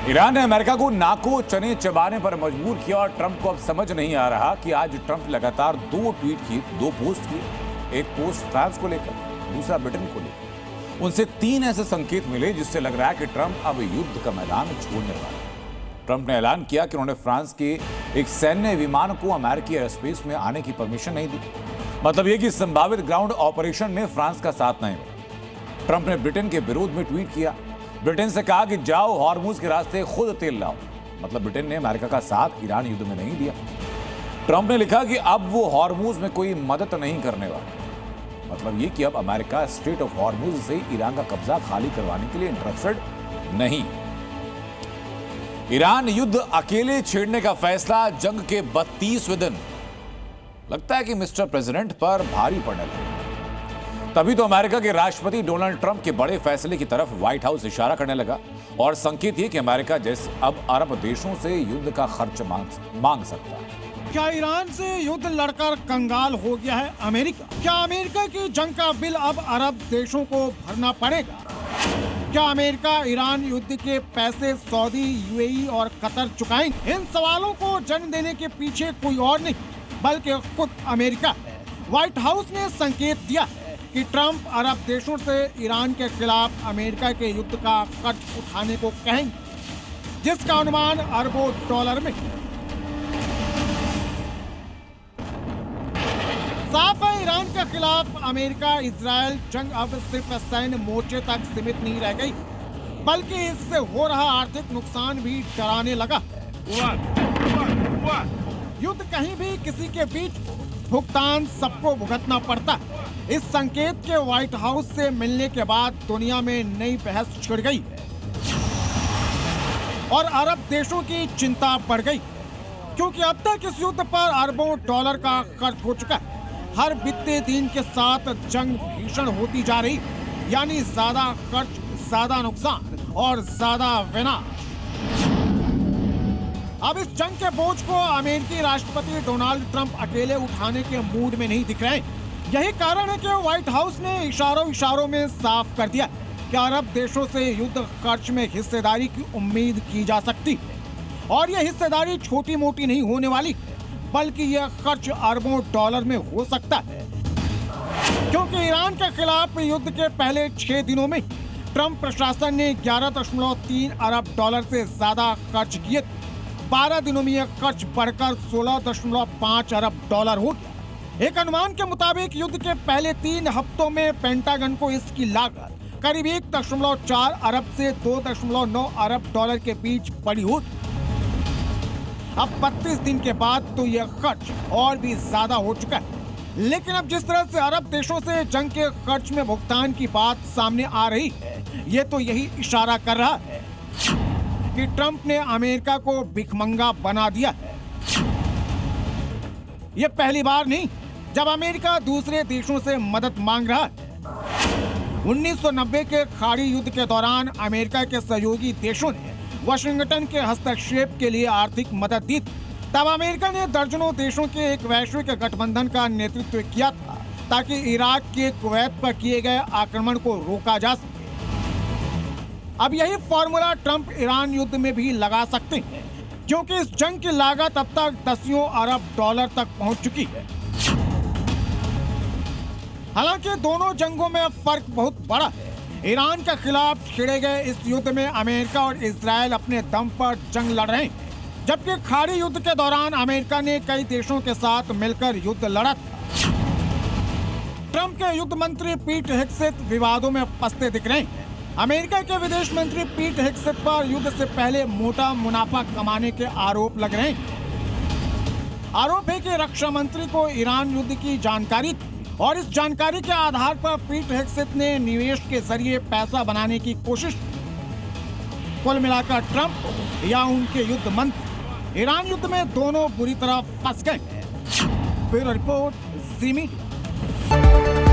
Iran ने America को नाको चने चबाने पर मजबूर किया और ट्रंप को अब समझ नहीं आ रहा कि आज ट्रंप लगातार 2 ट्वीट किए, 2 पोस्ट किए। एक पोस्ट फ्रांस को लेकर, दूसरा ब्रिटेन को लेकर। उनसे 3 ऐसे संकेत मिले जिससे लग रहा है कि ट्रंप अब युद्ध का मैदान छोड़ने वाला है। ट्रंप ने ऐलान किया कि उन्होंने फ्रांस के एक सैन्य विमान को अमेरिकी एयरस्पेस में आने की परमिशन नहीं दी। मतलब यह कि संभावित ग्राउंड ऑपरेशन में फ्रांस का साथ नहीं मिला। ट्रंप ने ब्रिटेन के विरोध में ट्वीट किया, ब्रिटेन से कहा कि जाओ हॉर्मुज के रास्ते खुद तेल लाओ। मतलब ब्रिटेन ने अमेरिका का साथ ईरान युद्ध में नहीं दिया। ट्रंप ने लिखा कि अब वो हॉर्मुज में कोई मदद नहीं करने वाला। मतलब ये कि अब अमेरिका स्ट्रेट ऑफ हॉर्मुज से ईरान का कब्जा खाली करवाने के लिए इंटरेस्टेड नहीं। ईरान युद्ध अकेले छेड़ने का फैसला जंग के 32वें दिन। लगता है कि मिस्टर प्रेसिडेंट पर भारी पड़ने लगा। तभी तो अमेरिका के राष्ट्रपति डोनाल्ड ट्रंप के बड़े फैसले की तरफ व्हाइट हाउस इशारा करने लगा और संकेत ये कि अमेरिका जैसे अब अरब देशों से युद्ध का खर्च मांग सकता है। क्या ईरान से युद्ध लड़कर कंगाल हो गया है अमेरिका? क्या अमेरिका की जंग का बिल अब अरब देशों को भरना पड़ेगा? क्या अमेरिका ईरान युद्ध के पैसे सऊदी, यूएई और कतर चुकाएंगे? इन सवालों को जन्म देने के पीछे कोई और नहीं बल्कि खुद अमेरिका है। व्हाइट हाउस ने संकेत दिया कि ट्रंप अरब देशों से ईरान के खिलाफ अमेरिका के युद्ध का कर्ज उठाने को कहेंगे, जिसका अनुमान अरबों डॉलर में। साफ है, ईरान के खिलाफ अमेरिका इजरायल जंग अब सिर्फ सैन्य मोर्चे तक सीमित नहीं रह गई, बल्कि इससे हो रहा आर्थिक नुकसान भी डराने लगा। युद्ध कहीं भी किसी के बीच भुगतान सबको भुगतना पड़ता है। इस संकेत के व्हाइट हाउस से मिलने के बाद दुनिया में नई बहस छिड़ गई और अरब देशों की चिंता बढ़ गई, क्योंकि अब तक इस युद्ध पर अरबों डॉलर का खर्च हो चुका है। हर बीतते दिन के साथ जंग भीषण होती जा रही, यानी ज्यादा खर्च, ज्यादा नुकसान और ज्यादा विनाश। अब इस जंग के बोझ को अमेरिकी राष्ट्रपति डोनाल्ड ट्रंप अकेले उठाने के मूड में नहीं दिख रहे हैं। यही कारण है कि व्हाइट हाउस ने इशारों में साफ कर दिया कि अरब देशों से युद्ध खर्च में हिस्सेदारी की उम्मीद की जा सकती है और यह हिस्सेदारी छोटी मोटी नहीं होने वाली, बल्कि यह खर्च अरबों डॉलर में हो सकता है। क्योंकि ईरान के खिलाफ युद्ध के पहले 6 दिनों में ट्रंप प्रशासन ने 11.3 अरब डॉलर से ज्यादा खर्च किए। 12 दिनों में यह खर्च बढ़कर 16.5 अरब डॉलर हो गया। एक अनुमान के मुताबिक युद्ध के पहले 3 हफ्तों में पेंटागन को इसकी लागत करीब 1.4 अरब से 2.9 अरब डॉलर के बीच पड़ी होगी। अब 32 दिन के बाद तो यह खर्च और भी ज्यादा हो चुका है। लेकिन अब जिस तरह से अरब देशों से जंग के खर्च में भुगतान की बात सामने आ रही है, ये तो यही इशारा कर रहा है कि ट्रंप ने अमेरिका को भिखमंगा बना दिया है। ये पहली बार नहीं जब अमेरिका दूसरे देशों से मदद मांग रहा है। 1990 के खाड़ी युद्ध के दौरान अमेरिका के सहयोगी देशों ने वाशिंगटन के हस्तक्षेप के लिए आर्थिक मदद दी। तब अमेरिका ने दर्जनों देशों के एक वैश्विक गठबंधन का नेतृत्व किया था ताकि इराक के कुवैत पर किए गए आक्रमण को रोका जा सके। अब यही फॉर्मूला ट्रंप ईरान युद्ध में भी लगा सकते हैं, क्योंकि इस जंग की लागत अब तक दसियों अरब डॉलर तक पहुंच चुकी है। हालांकि दोनों जंगों में फर्क बहुत बड़ा है। ईरान के खिलाफ छिड़े गए इस युद्ध में अमेरिका और इजरायल अपने दम पर जंग लड़ रहे हैं, जबकि खाड़ी युद्ध के दौरान अमेरिका ने कई देशों के साथ मिलकर युद्ध लड़ा था। ट्रंप के युद्ध मंत्री पीट हेग्सेथ विवादों में फंसते दिख रहे हैं। अमेरिका के विदेश मंत्री पीट हेग्सेथ पर युद्ध से पहले मोटा मुनाफा कमाने के आरोप लग रहे हैं। आरोप है कि रक्षा मंत्री को ईरान युद्ध की जानकारी थी और इस जानकारी के आधार पर पीट हेग्सेथ ने निवेश के जरिए पैसा बनाने की कोशिश की। कुल मिलाकर ट्रंप या उनके युद्ध मंत्री ईरान युद्ध में दोनों बुरी तरह फंस गए। ब्यूरो रिपोर्ट, जी मीडिया।